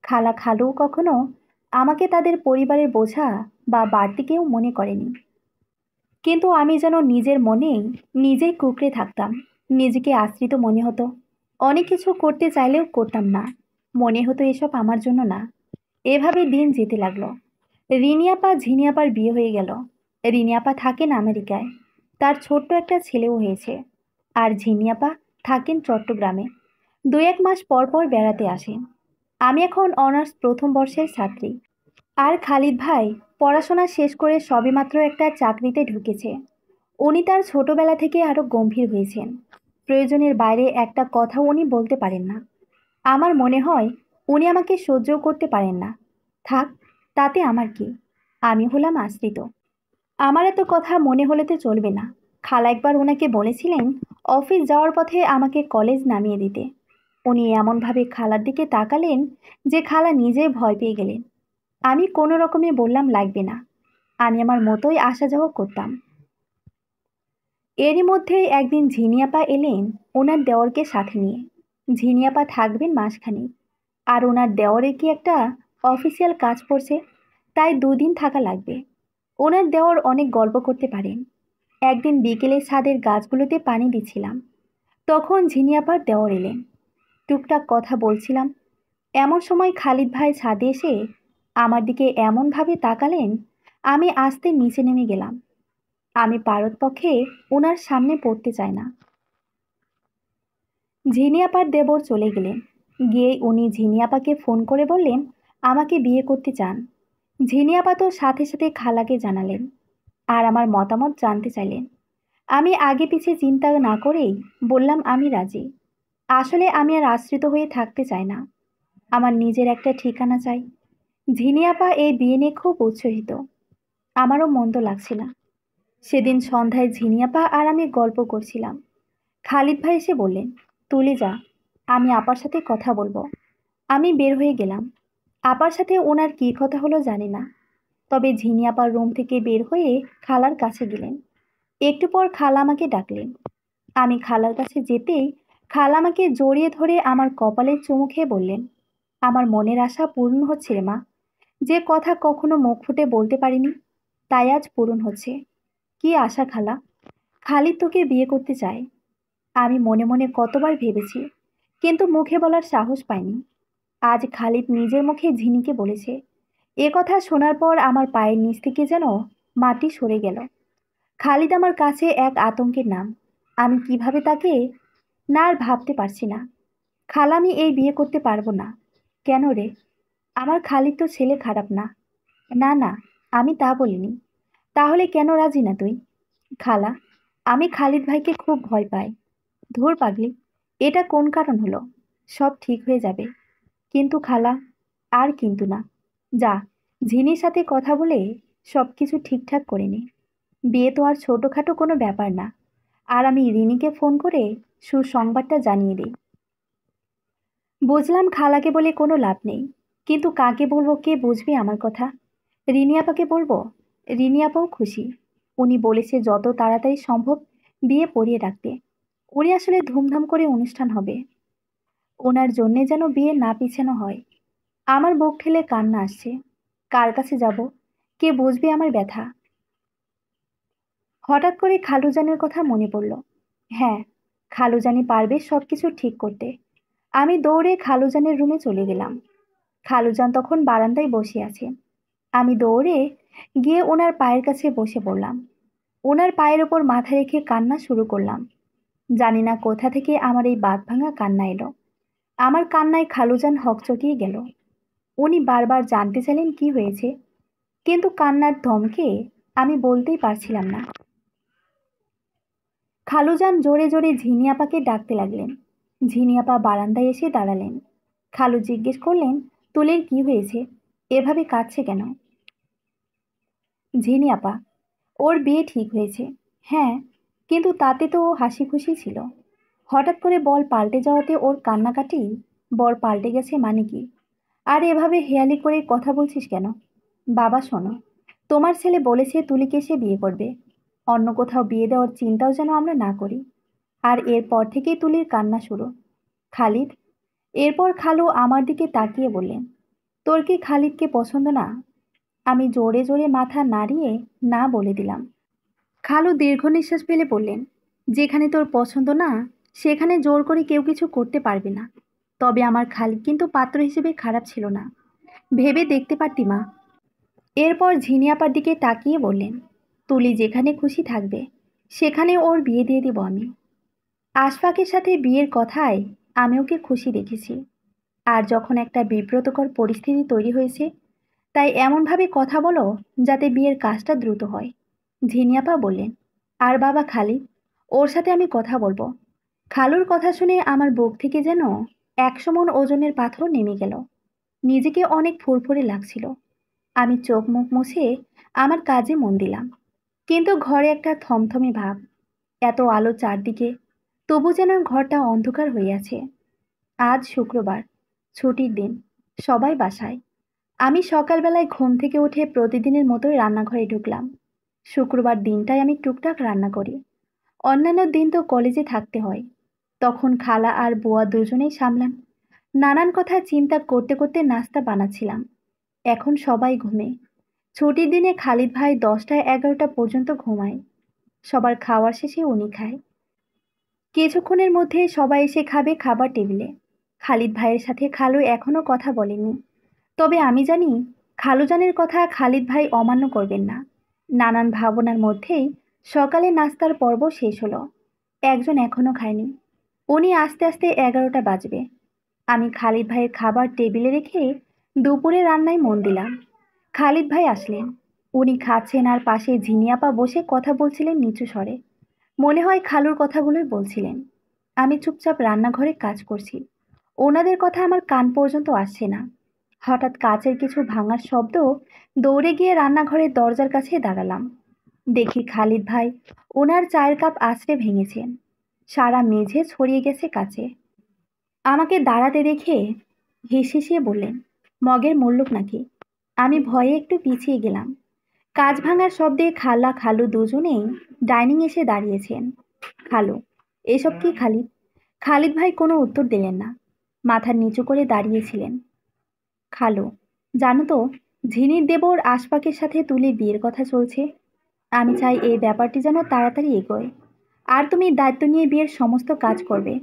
Speaker 1: খালা খালু কখনো আমাকে তাদের পরিবারের বোঝা বা বাড়তি কেউ মনে করেনি। কিন্তু আমি যেন নিজের মনেই নিজেই কুঁকড়ে থাকতাম। নিজেকে আশ্রিত মনে হতো। অনেক কিছু করতে চাইলেও করতাম না। মনে হতো এসব আমার জন্য না। এভাবে দিন যেতে লাগলো। রিনিয়াপা ঝিনিয়াপার বিয়ে হয়ে গেল। রিনিয়াপা থাকেন আমেরিকায়। তার ছোট্ট একটা ছেলেও হয়েছে। আর ঝিনিয়াপা থাকেন চট্টগ্রামে। 2-1 মাস পর পর বেড়াতে আসেন। আমি এখন অনার্স প্রথম বর্ষের ছাত্রী। আর খালিদ ভাই পড়াশোনা শেষ করে সবেমাত্র একটা চাকরিতে ঢুকেছে। উনি তার ছোটবেলা থেকে আরো গম্ভীর হয়েছেন। প্রয়োজনের বাইরে একটা কথাও উনি বলতে পারেন না। আমার মনে হয় উনি আমাকে সহ্যও করতে পারেন না। থাক, তাতে আমার কি? আমি হলাম আশ্রিত। আমার এত কথা মনে হলে তো চলবে না। খালা একবার ওনাকে বলেছিলেন অফিস যাওয়ার পথে আমাকে কলেজ নামিয়ে দিতে। উনি এমনভাবে খালার দিকে তাকালেন যে খালা নিজে ভয় পেয়ে গেলেন। আমি কোনো রকমে বললাম লাগবে না। আমি আমার মতোই আসা যাওয়া করতাম। এরই মধ্যে একদিন ঝিনিয়াপা এলেন ওনার দেওরকে সাথে নিয়ে। ঝিনিয়াপা থাকবেন মাসখানেক। আর ওনার দেওরের কি একটা অফিসিয়াল কাজ পড়ছে, তাই 2 দিন থাকা লাগবে। ওনার দেওর অনেক গল্প করতে পারেন। একদিন বিকেলে ছাদের গাছগুলোতে পানি দিচ্ছিলাম। তখন ঝিনিয়াপার দেওর এলেন। টুকটাক কথা বলছিলাম। এমন সময় খালিদ ভাই ছাদে এসে আমার দিকে এমনভাবে তাকালেন, আমি আস্তে নিচে নেমে গেলাম। আমি পারতপক্ষে ওনার সামনে পড়তে চাই না। ঝিনিয়াপার দেবর চলে গেলেন। গিয়ে উনি ঝিনিয়াপাকে ফোন করে বললেন আমাকে বিয়ে করতে চান। ঝিনিয়াপা তো সাথে সাথে খালাকে জানালেন। আর আমার মতামত জানতে চাইলেন। আমি আগে পিছে চিন্তা না করেই বললাম আমি রাজি। আসলে আমি আর আশ্রিত হয়ে থাকতে চাই না। আমার নিজের একটা ঠিকানা চাই। ঝিনিয়াপা এই বিয়ে নিয়ে খুব উৎসাহিত। আমারও মন্দ লাগছে না। সেদিন সন্ধ্যায় ঝিনিয়াপা আর আমি গল্প করছিলাম। খালিদ ভাই এসে বললেন তুলে যা, আমি আপার সাথে কথা বলবো। আমি বের হয়ে গেলাম। আপার সাথে ওনার কী কথা হলো জানি না। তবে ঝিনিয়াপার রুম থেকে বের হয়ে খালার কাছে গেলেন। একটু পর খালা আমাকে ডাকলেন। আমি খালার কাছে যেতেই খালা আমাকে জড়িয়ে ধরে আমার কপালে চুমু খেয়ে বললেন আমার মনের আশা পূর্ণ হচ্ছে রে মা। যে কথা কখনো মুখ ফুটে বলতে পারিনি, তাই আজ পূরণ হচ্ছে। কি আশা খালা? খালিদ তোকে বিয়ে করতে চায়। আমি মনে মনে কতবার ভেবেছি, কিন্তু মুখে বলার সাহস পাইনি। আজ খালিদ নিজের মুখে ঝিনিকে বলেছে। এ কথা শোনার পর আমার পায়ের নিচ থেকে যেন মাটি সরে গেল। খালিদ আমার কাছে এক আতঙ্কের নাম। আমি কিভাবে তাকে না আর ভাবতে পারছি না। খালা আমি এই বিয়ে করতে পারবো না। কেন রে? আমার খালিদ তো ছেলে খারাপ না। না না, আমি তা বলিনি। তাহলে কেন রাজি না তুই? খালা, আমি খালিদ ভাইকে খুব ভয় পাই। ধুর পাগলি, এটা কোন কারণ হলো? সব ঠিক হয়ে যাবে। কিন্তু খালা, আর কিন্তু না। যা, ঝিনির সাথে কথা বলে সব কিছু ঠিকঠাক করে নে। বিয়ে তো আর ছোটোখাটো কোনো ব্যাপার না। আর আমি রিনিকে ফোন করে সুসংবাদটা জানিয়ে দিই। বুঝলাম খালাকে বলে কোনো লাভ নেই। কিন্তু কাকে বলবো, কে বুঝবে আমার কথা? রিনি আপাকে বলবো? রিনি আপাও খুশি। উনি বলেছে যত তাড়াতাড়ি সম্ভব বিয়ে পড়িয়ে রাখতে। উনি আসলে ধুমধাম করে অনুষ্ঠান হবে। ওনার জন্যে যেন বিয়ে না পিছানো হয়। আমার বুক ঠেলে কান্না আসছে। কার কাছে যাব? কে বুঝবে আমার ব্যথা? হঠাৎ করে খালুজানের কথা মনে পড়ল। হ্যাঁ, খালুজানি পারবে সব কিছু ঠিক করতে। আমি দৌড়ে খালুজানের রুমে চলে গেলাম। খালুজান তখন বারান্দায় বসে আছে। আমি দৌড়ে গিয়ে ওনার পায়ের কাছে বসে পড়লাম। ওনার পায়ের ওপর মাথা রেখে কান্না শুরু করলাম। জানি না কোথা থেকে আমার এই বাঁধ ভাঙা কান্না এলো। আমার কান্নায় খালুজান হকচকিয়ে গেল। উনি বারবার জানতে চাইলেন কি হয়েছে, কিন্তু কান্নার ধমকে আমি বলতেই পারছিলাম না। খালুজান জোরে জোরে ঝিনিয়াপাকে ডাকতে লাগলেন। ঝিনিয়াপা বারান্দায় এসে দাঁড়ালেন। খালু জিজ্ঞেস করলেন, তুলির কি হয়েছে, এভাবে কাঁদছে কেন? ঝিনিয়াপা, ওর বিয়ে ঠিক হয়েছে। হ্যাঁ, কিন্তু তাতে তো ও হাসি খুশি ছিল। হঠাৎ করে বল পাল্টে যাওয়াতে ওর কান্নাকাটি। বর পাল্টে গেছে মানে কি? আর এভাবে হেয়ালি করে কথা বলছিস কেন? বাবা শোনো, তোমার ছেলে বলেছে তুলিকে সে বিয়ে করবে। অন্য কোথাও বিয়ে দেওয়ার চিন্তাও যেন আমরা না করি। আর এরপর থেকেই তুলির কান্না শুরু। খালিদ। এরপর খালু আমার দিকে তাকিয়ে বললেন, তোর কি খালিদকে পছন্দ না? আমি জোরে জোরে মাথা নাড়িয়ে না বলে দিলাম। খালু দীর্ঘ নিঃশ্বাস ফেলে বললেন, যেখানে তোর পছন্দ না সেখানে জোর করে কেউ কিছু করতে পারবে না। তবে আমার খালিদ কিন্তু পাত্র হিসেবে খারাপ ছিল না, ভেবে দেখতে পারতি মা। এরপর ঝিনিয়াপার দিকে তাকিয়ে বললেন, তুলি যেখানে খুশি থাকবে সেখানে ওর বিয়ে দিয়ে দেব আমি। আশফাকের সাথে বিয়ের কথায় আমি ওকে খুশি দেখেছি। আর যখন একটা বিব্রতকর পরিস্থিতি তৈরি হয়েছে, তাই এমনভাবে কথা বলো যাতে বিয়ের কাজটা দ্রুত হয়। ঝিনিয়াপা বললেন, আর বাবা খালিদ, ওর সাথে আমি কথা বলবো। খালুর কথা শুনে আমার বুক থেকে যেন 100 মণ ওজনের পাথর নেমে গেল। নিজেকে অনেক ফুরফুরে লাগছিল। আমি চোখ মুখ মুছে আমার কাজে মন দিলাম। কিন্তু ঘরে একটা থমথমে ভাব। এত আলো চারদিকে, তবু যেন ঘরটা অন্ধকার হয়ে আছে। আজ শুক্রবার, ছুটির দিন, সবাই বাসায়। আমি সকালবেলায় ঘুম থেকে উঠে প্রতিদিনের মতোই রান্নাঘরে ঢুকলাম। শুক্রবার দিনটাই আমি টুকটাক রান্না করি। অন্যান্য দিন তো কলেজে থাকতে হয়। তখন খালা আর বুয়া দুজনেই সামলান। নানান কথা চিন্তা করতে করতে নাস্তা বানাচ্ছিলাম। এখন সবাই ঘুমে। ছুটির দিনে খালিদ ভাই 10টা 11টা পর্যন্ত ঘুমায়। সবার খাওয়ার শেষে উনি খায়। কিছুক্ষণের মধ্যে সবাই এসে খাবে খাবার টেবিলে। খালিদ ভাইয়ের সাথে খালু এখনো কথা বলেনি। তবে আমি জানি খালুজানের কথা খালিদ ভাই অমান্য করবেন না। নানান ভাবনার মধ্যেই সকালে নাস্তার পর্ব শেষ হলো। একজন এখনো খায়নি। উনি আস্তে আস্তে 11টা বাজবে। আমি খালিদ ভাইয়ের খাবার টেবিলে রেখে দুপুরে রান্নায় মন দিলাম। খালিদ ভাই আসলেন। উনি খাচ্ছেন আর পাশে ঝিনিয়াপা বসে কথা বলছিলেন নিচু স্বরে। মনে হয় খালুর কথাগুলোই বলছিলেন। আমি চুপচাপ রান্নাঘরে কাজ করছি। ওনাদের কথা আমার কান পর্যন্ত আসছে না। হঠাৎ কাচের কিছু ভাঙার শব্দ। দৌড়ে গিয়ে রান্নাঘরের দরজার কাছে দাঁড়ালাম। দেখি খালিদ ভাই ওনার চায়ের কাপ আছড়ে ভেঙেছেন। সারা মেঝে ছড়িয়ে গেছে কাচে। আমাকে দাঁড়াতে দেখে হেসে বললেন, মগের মূল্যক নাকি? আমি ভয়ে একটু পিছিয়ে গেলাম। কাঁচ ভাঙার শব্দে খালা খালু দুজনেই ডাইনিং এসে দাঁড়িয়েছেন। খালু, এসব কি খালিদ? খালিদ ভাই কোনো উত্তর দিলেন না, মাথা নিচু করে দাঁড়িয়েছিলেন। খালু, জানো তো, ঝিনির দেবর আশফাকের সাথে তুলির বিয়ের কথা চলছে। আমি চাই এই ব্যাপারটি যেন তাড়াতাড়ি এগোয়। আর তুমি দায়িত্ব নিয়ে বিয়ের সমস্ত কাজ করবে।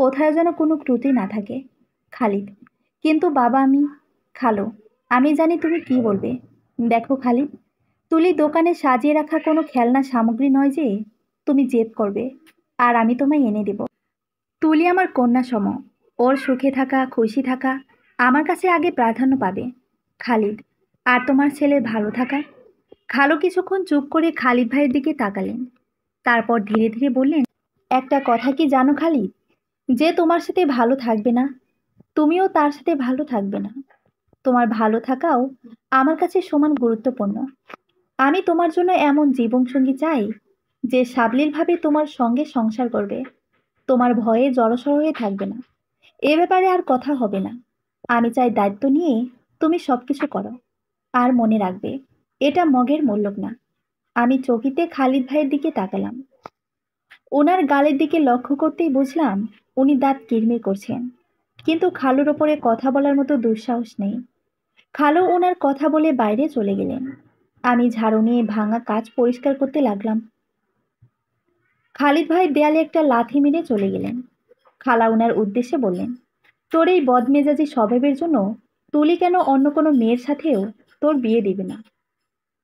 Speaker 1: কোথায় যেন কোনো ত্রুটি না থাকে। খালিদ, কিন্তু বাবা আমি। খালু, আমি জানি তুমি কি বলবে। দেখো খালিদ, তুলি দোকানে সাজিয়ে রাখা কোনো খেলনা সামগ্রী নয় যে তুমি জেদ করবে আর আমি তোমায় এনে দেব। তুলি আমার কন্যা সম। ওর সুখে থাকা খুশি থাকা আমার কাছে আগে প্রাধান্য পাবে। খালিদ, আর তোমার ছেলের ভালো থাকা। খালু কিছুক্ষণ চুপ করে খালিদ ভাইয়ের দিকে তাকালেন। তারপর ধীরে ধীরে বললেন, একটা কথা কি জানো খালিদ? যে তোমার সাথে ভালো থাকবে না, তুমিও তার সাথে ভালো থাকবে না। তোমার ভালো থাকাও আমার কাছে সমান গুরুত্বপূর্ণ। আমি তোমার জন্য এমন জীবনসঙ্গী চাই যে সাবলীলভাবে তোমার সঙ্গে সংসার করবে, তোমার ভয়ে জড়সড় হয়ে থাকবে না। এ ব্যাপারে আর কথা হবে না। আমি চাই দায়িত্ব নিয়ে তুমি সবকিছু করো। আর মনে রাখবে, এটা মগের মূল্যক না। আমি চকিতে খালিদ ভাইয়ের দিকে তাকালাম। ওনার গালের দিকে লক্ষ্য করতেই বুঝলাম উনি দাঁত কিরমির করছেন, কিন্তু খালুর ওপরে কথা বলার মতো দুঃসাহস নেই। খালু ওনার কথা বলে বাইরে চলে গেলেন। আমি ঝাড়ু নিয়ে ভাঙা কাজ পরিষ্কার করতে লাগলাম। খালিদ ভাই দেয়ালে একটা লাথি মেরে চলে গেলেন। খালা ওনার উদ্দেশ্যে বললেন, তোর এই বদমেজাজি স্বভাবের জন্য তুলি কেন অন্য কোনো মেয়ের সাথেও তোর বিয়ে দিবে না।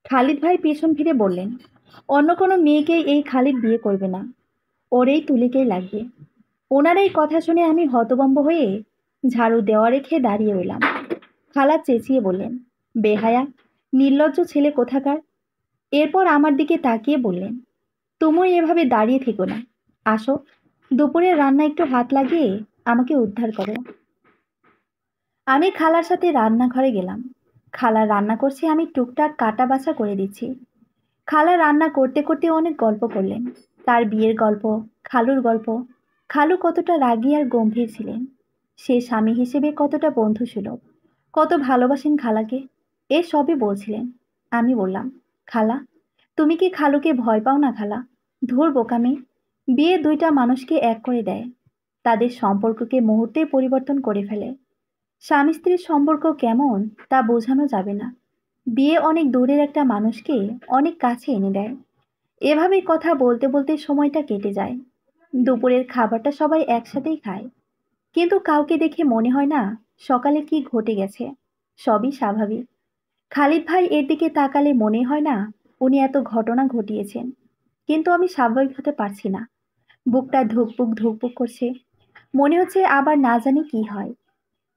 Speaker 1: খালিদ ভাই পেছন ফিরে বললেন, অন্য কোনো মেয়েকেই এই খালিদ বিয়ে করবে না, ওর এই তুলিকেই লাগবে। ওনার এই কথা শুনে আমি হতভম্ব হয়ে ঝাড়ু দেওয়া রেখে দাঁড়িয়ে রইলাম। খালা চেঁচিয়ে বললেন, বেহায়া, নির্লজ্জ ছেলে কোথাকার। এরপর আমার দিকে তাকিয়ে বললেন, তুমিও এভাবে দাঁড়িয়ে থেকো না, আসো দুপুরের রান্না একটু হাত লাগিয়ে আমাকে উদ্ধার করো। আমি খালার সাথে রান্নাঘরে গেলাম। খালা রান্না করছে, আমি টুকটাক কাটা বাছা করে দিচ্ছি। খালা রান্না করতে করতে অনেক গল্প করলেন, তার বিয়ের গল্প, খালুর গল্প। খালু কতটা রাগী আর গম্ভীর ছিলেন, সে স্বামী হিসেবে কতটা বন্ধুসুলভ, কত ভালোবাসেন খালাকে, এ সবই বলছিলেন। আমি বললাম, খালা, তুমি কি খালুকে ভয় পাও না খালা? ধুর বোকামি, বিয়ে দুইটা মানুষকে এক করে দেয়, তাদের সম্পর্ককে মুহূর্তেই পরিবর্তন করে ফেলে। স্বামী স্ত্রীর সম্পর্ক কেমন তা বোঝানো যাবে না, বিয়ে অনেক দূরের একটা মানুষকে অনেক কাছে এনে দেয়। এভাবেই কথা বলতে বলতে সময়টা কেটে যায়। দুপুরের খাবারটা সবাই একসাথেই খায়, কিন্তু কাউকে দেখে মনে হয় না সকালে কি ঘটে গেছে। সবই স্বাভাবিক। খালিদ ভাই এর দিকে তাকালে মনে হয় না উনি এত ঘটনা ঘটিয়েছেন, কিন্তু আমি স্বাভাবিক হতে পারছি না। বুকটা ধুকপুক ধুকপুক করছে, মনে হচ্ছে আবার না জানি কি হয়।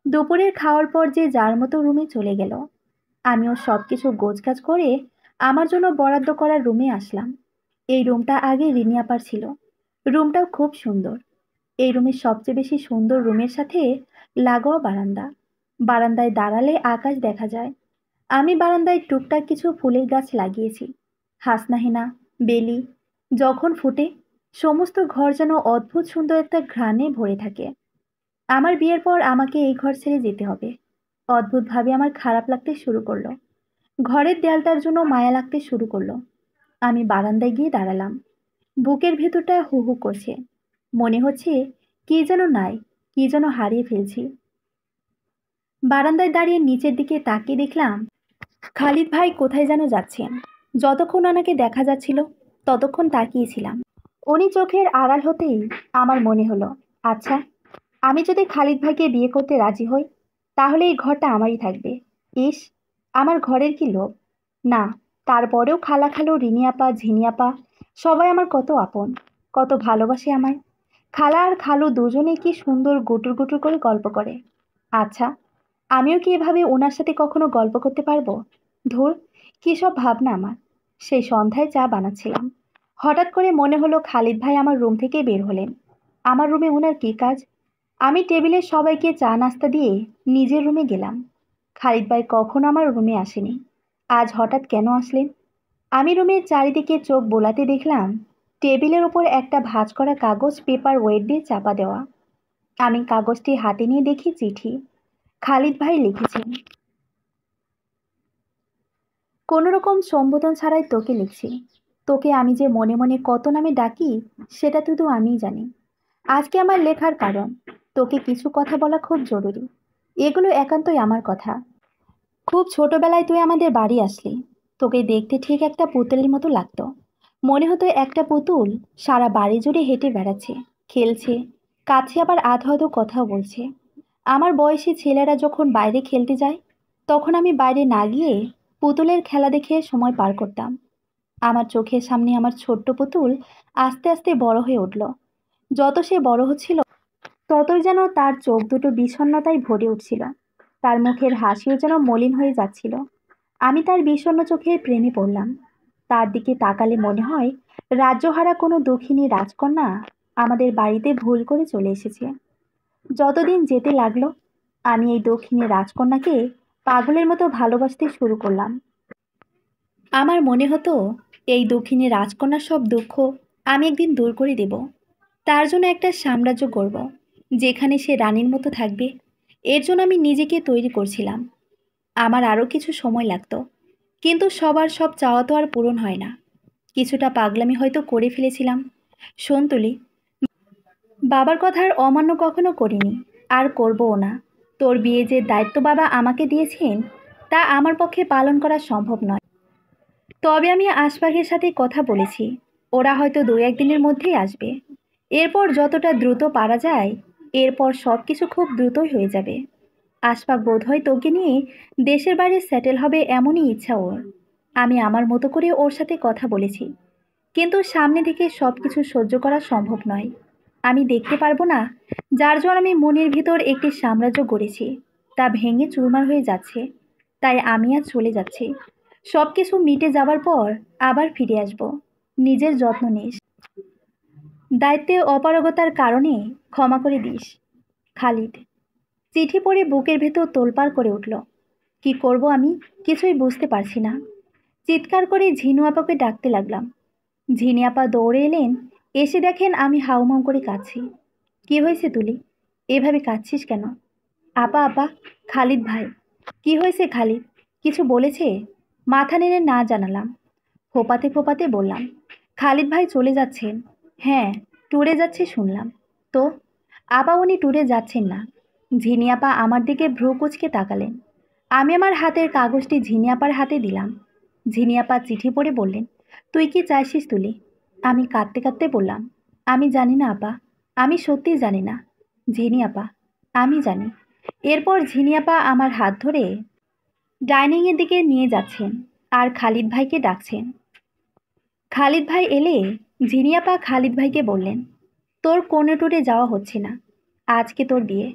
Speaker 1: দুপুরের খাওয়ার পর যে যার মতো রুমে চলে গেল, আমিও সবকিছু গোছগাছ করে আমার জন্য বরাদ্দ করার রুমে আসলাম। এই রুমটা আগে রিনি আপার ছিল। রুমটাও খুব সুন্দর। এই রুমের সবচেয়ে বেশি সুন্দর রুমের সাথে লাগোয়া বারান্দা। বারান্দায় দাঁড়ালে আকাশ দেখা যায়। আমি বারান্দায় টুকটাক কিছু ফুলের গাছ লাগিয়েছি, হাসনাহেনা, বেলি। যখন ফুটে সমস্ত ঘর যেন অদ্ভুত সুন্দর একটা ঘ্রাণে ভরে থাকে। আমার বিয়ের পর আমাকে এই ঘর ছেড়ে যেতে হবে। অদ্ভুতভাবে আমার খারাপ লাগতে শুরু করলো। ঘরের দেয়ালটার জন্য মায়া লাগতে শুরু করলো। আমি বারান্দায় গিয়ে দাঁড়ালাম। বুকের ভেতরটা হু হু করছে, মনে হচ্ছে কি যেন নাই, কি যেন হারিয়ে ফেলছি। বারান্দায় দাঁড়িয়ে নিচের দিকে তাকিয়ে দেখলাম খালিদ ভাই কোথায় যেন যাচ্ছেন। যতক্ষণ ওনাকে দেখা যাচ্ছিল ততক্ষণ তাকিয়েছিলাম। উনি চোখের আড়াল হতেই আমার মনে হলো, আচ্ছা, আমি যদি খালিদ ভাইকে বিয়ে করতে রাজি হই, তাহলে এই ঘরটা আমারই থাকবে। ইস, আমার ঘরের কি লোভ! না, তারপরেও খালা খালু, রিনি আপা, ঝিনি আপা সবাই আমার কত আপন, কত ভালোবাসে আমায়। খালা আর খালু দুজনেই কি সুন্দর গুটুর গুটুর করে গল্প করে। আচ্ছা, আমিও কি এভাবে ওনার সাথে কখনো গল্প করতে পারবো? ধুর, কী সব ভাবনা আমার। সেই সন্ধ্যায় চা বানাচ্ছিলাম, হঠাৎ করে মনে হলো খালিদ ভাই আমার রুম থেকে বের হলেন। আমার রুমে ওনার কী কাজ? আমি টেবিলের সবাইকে চা নাস্তা দিয়ে নিজের রুমে গেলাম। খালিদ ভাই কখনো আমার রুমে আসেনি, আজ হঠাৎ কেন আসলেন? আমি রুমের চারিদিকে চোখ বোলাতে দেখলাম টেবিলের ওপর একটা ভাঁজ করা কাগজ পেপার ওয়েট দিয়ে চাপা দেওয়া। আমি কাগজটি হাতে নিয়ে দেখি চিঠি। খালিদ ভাই লিখেছেন, কোনো রকম সম্বোধন ছাড়াই তোকে লিখছি। তোকে আমি যে মনে মনে কত নামে ডাকি সেটা শুধু আমিই জানি। আজকে আমার লেখার কারণ, তোকে কিছু কথা বলা খুব জরুরি। এগুলো একান্তই আমার কথা। খুব ছোটবেলায় তুই আমাদের বাড়ি আসলি। তোকে দেখতে ঠিক একটা পুতুলের মতো লাগতো। মনে হতো একটা পুতুল সারা বাড়ি জুড়ে হেঁটে বেড়াচ্ছে, খেলছে, কাছে আবার আধো আধো কথাও বলছে। আমার বয়সী ছেলেরা যখন বাইরে খেলতে যায়, তখন আমি বাইরে না গিয়ে পুতুলের খেলা দেখে সময় পার করতাম। আমার চোখের সামনে আমার ছোট্ট পুতুল আস্তে আস্তে বড় হয়ে উঠল। যত সে বড় হচ্ছিল ততই যেন তার চোখ দুটো বিষণ্ণতায় ভরে উঠছিল। তার মুখের হাসিও যেন মলিন হয়ে যাচ্ছিল। আমি তার বিষণ্ণ চোখের প্রেমে পড়লাম। তার দিকে তাকালে মনে হয় রাজ্যহারা কোনো দুঃখিনী রাজকন্যা আমাদের বাড়িতে ভুল করে চলে এসেছে। যতদিন যেতে লাগলো, আমি এই দক্ষিণী রাজকন্যাকে পাগলের মতো ভালোবাসতে শুরু করলাম। আমার মনে হতো এই দক্ষিণী রাজকন্যার সব দুঃখ আমি একদিন দূর করে দেব। তার জন্য একটা সাম্রাজ্য গড়ব, যেখানে সে রানীর মতো থাকবে। এর জন্য আমি নিজেকে তৈরি করছিলাম। আমার আরও কিছু সময় লাগতো, কিন্তু সবার সব চাওয়া তো আর পূরণ হয় না। কিছুটা পাগলামি হয়তো করে ফেলেছিলাম। শোন তুলি, বাবার কথার অমান্য কখনো করিনি, আর করবও না। তোর বিয়ে যে দায়িত্ব বাবা আমাকে দিয়েছেন, তা আমার পক্ষে পালন করা সম্ভব নয়। তবে আমি আশপাশের সাথে কথা বলেছি, ওরা হয়তো 2-1 দিনের মধ্যেই আসবে। এরপর যতটা দ্রুত পারা যায়, এরপর সব কিছু খুব দ্রুতই হয়ে যাবে। আশফাক বোধহয় তোকে নিয়ে দেশের বাইরে সেটেল হবে এমনই ইচ্ছা ওর। আমি আমার মতো করে ওর সাথে কথা বলেছি, কিন্তু সামনে থেকে সব কিছু সহ্য করা সম্ভব নয়। আমি দেখতে পারবো না যার জন্য আমি মনের ভিতর একটি সাম্রাজ্য গড়েছি তা ভেঙে চুরমার হয়ে যাচ্ছে। তাই আমি আজ চলে যাচ্ছি। সব কিছু মিটে যাবার পর আবার ফিরে আসব। নিজের যত্ন নিস। দায়িত্বে অপারগতার কারণে ক্ষমা করে দিস। খালিদ। চিঠি পড়ে বুকের ভেতর তোলপাড় করে উঠল। কি করব আমি কিছুই বুঝতে পারছি না। চিৎকার করে ঝিনু আপাকে ডাকতে লাগলাম। ঝিনি আপা দৌড়ে এলেন। এসে দেখেন আমি হাউমাউ করে কাঁদছি। কি হয়েছে তুলি? এভাবে কাঁদছিস কেন? আপা আপা, খালিদ ভাই। কি হয়েছে খালিদ? কিছু বলেছে? মাথা নেড়ে না জানালাম। ফোপাতে ফোপাতে বললাম, খালিদ ভাই চলে যাচ্ছেন। হ্যাঁ, ট্যুরে যাচ্ছে শুনলাম। তো? আপা উনি ট্যুরে যাচ্ছেন না। ঝিনি আপা আমার দিকে ভ্রু কুঁচকে তাকালেন। আমি আমার হাতের কাগজটি ঝিনি আপার হাতে দিলাম। ঝিনি আপা চিঠি পড়ে বললেন, তুই কি চাইছিস তুলি? আমি কাঁদতে কাঁদতে বললাম, আমি জানি না আপা, আমি সত্যিই জানি না। ঝিনি আপা, আমি জানি। এরপর ঝিনি আপা আমার হাত ধরে ডাইনিংয়ের দিকে নিয়ে যাচ্ছেন আর খালিদ ভাইকে ডাকছেন। খালিদ ভাই এলে ঝিনি আপা খালিদ ভাইকে বললেন, তোর কোনো ট্যুরে যাওয়া হচ্ছে না। আজকে তোর বিয়ে,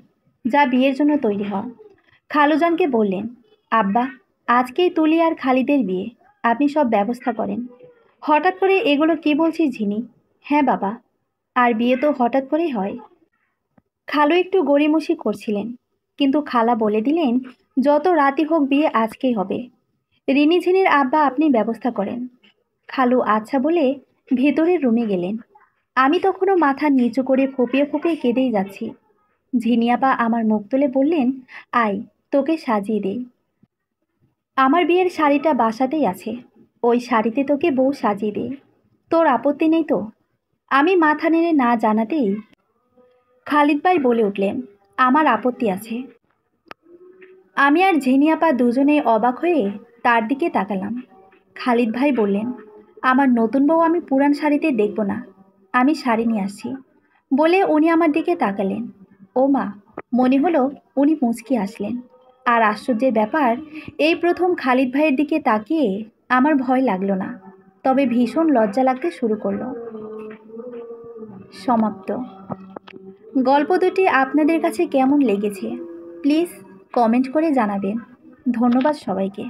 Speaker 1: যা বিয়ের জন্য তৈরি হ। খালুজানকে বললেন, আব্বা, আজকেই তুলি আর খালিদের বিয়ে, আপনি সব ব্যবস্থা করেন। হঠাৎ করে এগুলো কি বলছিস ঝিনি? হ্যাঁ বাবা, আর বিয়ে তো হঠাৎ করেই হয়। খালু একটু গড়িমসি করছিলেন, কিন্তু খালা বলে দিলেন, যত রাতই হোক বিয়ে আজকেই হবে। রিনি ঝিনির আব্বা আপনি ব্যবস্থা করেন। খালু আচ্ছা বলে ভেতরের রুমে গেলেন। আমি তখনও মাথা নিচু করে ফুপিয়ে ফুপিয়ে কেঁদেই যাচ্ছি। ঝিনিয়াপা আমার মুখ তুলে বললেন, আয় তোকে সাজিয়ে দেই। আমার বিয়ের শাড়িটা বাসাতেই আছে, ওই শাড়িতে তোকে বউ সাজিয়ে দে। তোর আপত্তি নেই তো? আমি মাথা নেড়ে না জানাতেই খালিদ ভাই বলে উঠলেন, আমার আপত্তি আছে। আমি আর ঝিনিয়াপা দুজনেই অবাক হয়ে তার দিকে তাকালাম। খালিদ ভাই বললেন, আমার নতুন বউ আমি পুরান শাড়িতে দেখব না, আমি শাড়ি নিয়ে আসছি। বলে উনি আমার দিকে তাকালেন। ও মা, মনে হলো উনি মুচকি আসলেন। আর আশ্চর্যের ব্যাপার, এই প্রথম খালিদ ভাইয়ের দিকে তাকিয়ে আমার ভয় লাগলো না, তবে ভীষণ লজ্জা লাগতে শুরু করলো। সমাপ্ত। গল্প দুটি আপনাদের কাছে কেমন লেগেছে প্লিজ কমেন্ট করে জানাবেন। ধন্যবাদ সবাইকে।